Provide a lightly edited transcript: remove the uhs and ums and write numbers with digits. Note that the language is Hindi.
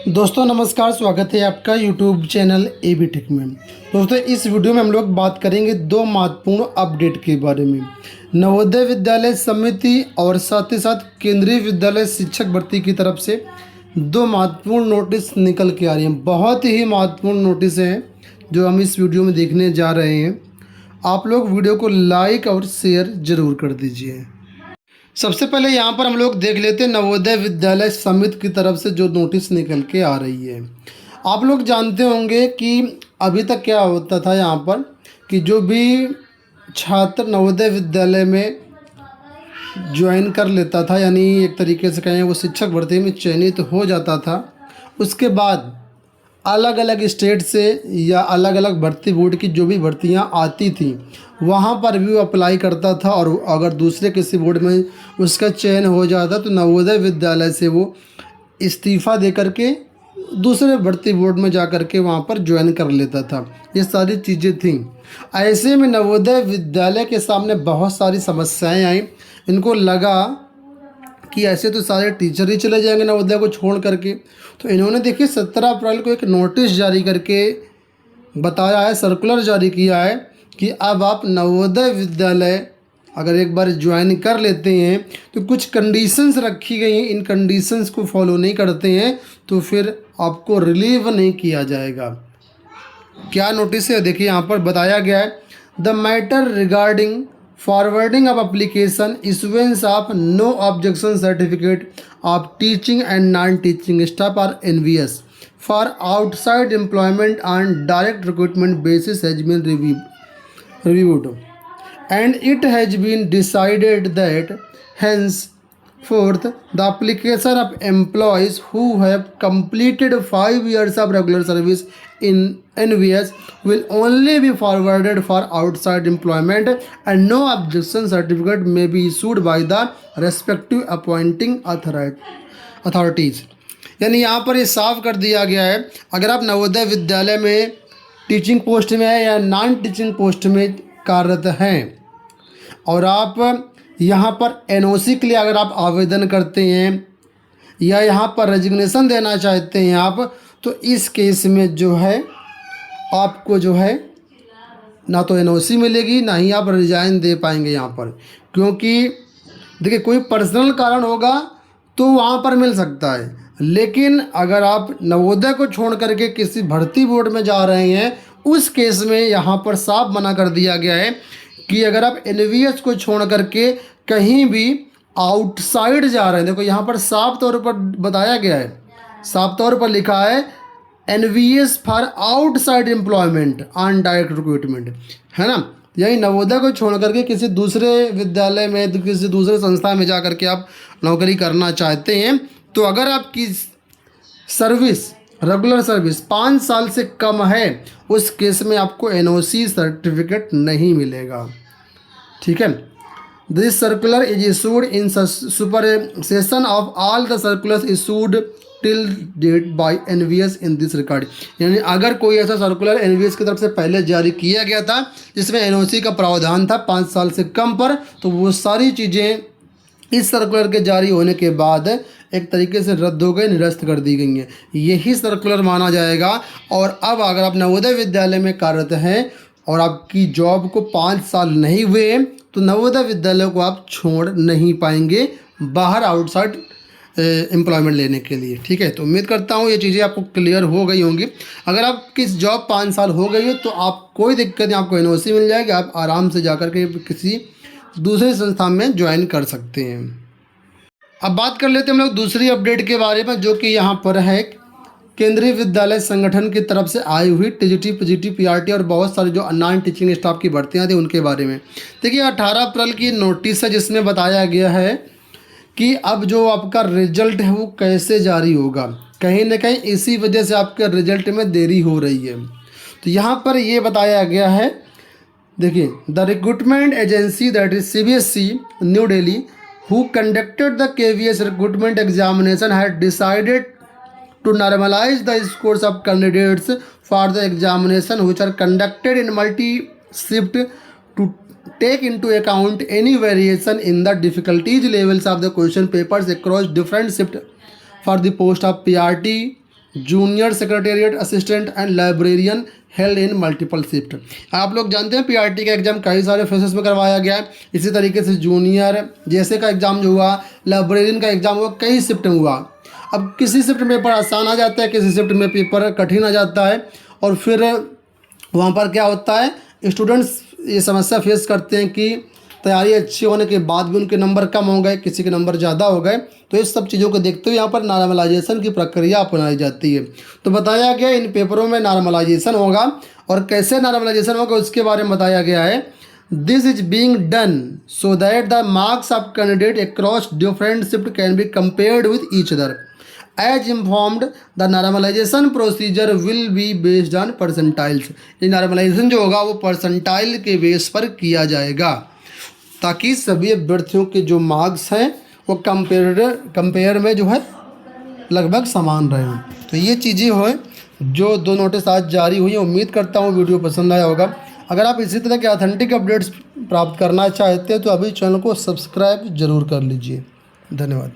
दोस्तों नमस्कार, स्वागत है आपका यूट्यूब चैनल AB टेक में। दोस्तों इस वीडियो में हम लोग बात करेंगे दो महत्वपूर्ण अपडेट के बारे में। नवोदय विद्यालय समिति और साथ ही साथ केंद्रीय विद्यालय शिक्षक भर्ती की तरफ से दो महत्वपूर्ण नोटिस निकल के आ रही हैं। बहुत ही महत्वपूर्ण नोटिस हैं जो हम इस वीडियो में देखने जा रहे हैं। आप लोग वीडियो को लाइक और शेयर ज़रूर कर दीजिए। सबसे पहले यहाँ पर हम लोग देख लेते हैं नवोदय विद्यालय समिति की तरफ से जो नोटिस निकल के आ रही है। आप लोग जानते होंगे कि अभी तक क्या होता था यहाँ पर कि जो भी छात्र नवोदय विद्यालय में ज्वाइन कर लेता था, यानी एक तरीके से कहें वो शिक्षक भर्ती में चयनित हो जाता था, उसके बाद अलग अलग स्टेट से या अलग अलग भर्ती बोर्ड की जो भी भर्तियां आती थी वहां पर भी वो अप्लाई करता था, और अगर दूसरे किसी बोर्ड में उसका चयन हो जाता तो नवोदय विद्यालय से वो इस्तीफ़ा दे करके दूसरे भर्ती बोर्ड में जा कर के वहाँ पर ज्वाइन कर लेता था। ये सारी चीज़ें थीं। ऐसे में नवोदय विद्यालय के सामने बहुत सारी समस्याएं आई। इनको लगा कि ऐसे तो सारे टीचर ही चले जाएंगे नवोदय को छोड़ करके, तो इन्होंने देखिए 17 अप्रैल को एक नोटिस जारी करके बताया है, सर्कुलर जारी किया है कि अब आप नवोदय विद्यालय अगर एक बार ज्वाइन कर लेते हैं तो कुछ कंडीशंस रखी गई हैं, इन कंडीशंस को फॉलो नहीं करते हैं तो फिर आपको रिलीव नहीं किया जाएगा। क्या नोटिस है देखिए, यहाँ पर बताया गया है the matter regarding forwarding of application, issuance of no objection certificate of teaching and non-teaching staff or NVS for outside employment on direct recruitment basis has been reviewed and it has been decided that henceforth the application of employees who have completed 5 years of regular service in NVS will only be forwarded for outside employment and no objection certificate may be issued by the respective appointing authorities। यानी यहाँ पर ये साफ कर दिया गया है, अगर आप नवोदय विद्यालय में टीचिंग पोस्ट में है या नॉन टीचिंग पोस्ट में कार्यरत हैं और आप यहाँ पर NOC के लिए अगर आप आवेदन करते हैं या यहाँ पर रेजिग्नेशन देना चाहते हैं आप, तो इस केस में जो है आपको जो है ना तो NOC मिलेगी ना ही आप रिजाइन दे पाएंगे यहाँ पर, क्योंकि देखिए कोई पर्सनल कारण होगा तो वहाँ पर मिल सकता है, लेकिन अगर आप नवोदय को छोड़ करके किसी भर्ती बोर्ड में जा रहे हैं उस केस में यहाँ पर साफ मना कर दिया गया है कि अगर आप NVS को छोड़ करके कहीं भी आउटसाइड जा रहे हैं, देखो यहाँ पर साफ तौर पर बताया गया है, साफ तौर पर लिखा है NVS for outside employment on direct recruitment, है ना। यही नवोदय को छोड़ करके किसी दूसरे विद्यालय में तो किसी दूसरे संस्था में जा करके आप नौकरी करना चाहते हैं तो अगर आपकी सर्विस रेगुलर सर्विस 5 साल से कम है उस केस में आपको NOC सर्टिफिकेट नहीं मिलेगा, ठीक है। This circular is issued in supersession of all the circulars issued till date by NVS in this record. यानी अगर कोई ऐसा सर्कुलर NVS की तरफ से पहले जारी किया गया था जिसमें NOC का प्रावधान था 5 साल से कम पर, तो वो सारी चीज़ें इस सर्कुलर के जारी होने के बाद एक तरीके से रद्द हो गई, निरस्त कर दी गई हैं। यही सर्कुलर माना जाएगा। और अब अगर आप नवोदय विद्यालय में कार्यरत हैं और आपकी जॉब को 5 साल नहीं हुए तो नवोदय विद्यालय को आप छोड़ नहीं पाएंगे बाहर आउटसाइड एम्प्लॉयमेंट लेने के लिए, ठीक है। तो उम्मीद करता हूँ ये चीज़ें आपको क्लियर हो गई होंगी। अगर आपकी जॉब 5 साल हो गई है तो आप कोई दिक्कत नहीं, आपको NOC मिल जाएगी, आप आराम से जाकर के किसी दूसरे संस्थान में ज्वाइन कर सकते हैं। अब बात कर लेते हैं हम लोग दूसरी अपडेट के बारे में, जो कि यहाँ पर है केंद्रीय विद्यालय संगठन की तरफ से आई हुई TGT, PGT, PRT और बहुत सारी जो नॉन टीचिंग स्टाफ की भर्तियाँ थी उनके बारे में। देखिए 18 अप्रैल की नोटिस है जिसमें बताया गया है कि अब जो आपका रिजल्ट है वो कैसे जारी होगा। कहीं ना कहीं इसी वजह से आपके रिजल्ट में देरी हो रही है। तो यहाँ पर ये बताया गया है, देखिए the recruitment agency that is CBSE new Delhi who conducted the KVS recruitment examination had decided to normalize the scores of candidates for the examination which are conducted in multi-shift to take into account any variation in the difficulties levels of the question papers across different shift for the post of PRT, junior secretariat assistant and librarian held in multiple shift. आप लोग जानते हैं पीआरटी का एग्जाम कई सारे फेसेस में करवाया गया है। इसी तरीके से जूनियर जैसे का एग्जाम जो हुआ, लाइब्रेरियन का एग्जाम हुआ, कई शिफ्ट में हुआ। अब किसी शिफ्ट में पेपर आसान आ जाता है, किसी शिफ्ट में पेपर कठिन आ जाता है, और फिर वहाँ पर क्या होता है, स्टूडेंट्स ये समस्या फेस करते हैं कि तैयारी अच्छी होने के बाद भी उनके नंबर कम हो गए, किसी के नंबर ज़्यादा हो गए। तो इस सब चीज़ों को देखते हुए यहाँ पर नॉर्मलाइजेशन की प्रक्रिया अपनाई जाती है। तो बताया गया इन पेपरों में नॉर्मलाइजेशन होगा, और कैसे नॉर्मलाइजेशन होगा उसके बारे में बताया गया है। This is being done so that the marks of candidate across different shift can be compared with each other as informed. The normalisation procedure will be based on percentiles. ये नॉर्मलाइजेशन जो होगा वो परसेंटाइल के बेस पर किया जाएगा, ताकि सभी अभ्यर्थियों के जो मार्क्स हैं वो कंपेयर में जो है लगभग समान रहे। तो ये चीज़ें हो जो 2 नोटिस आज जारी हुई है। उम्मीद करता हूँ वीडियो पसंद आया होगा। अगर आप इसी तरह के ऑथेंटिक अपडेट्स प्राप्त करना चाहते हैं तो अभी चैनल को सब्सक्राइब जरूर कर लीजिए। धन्यवाद।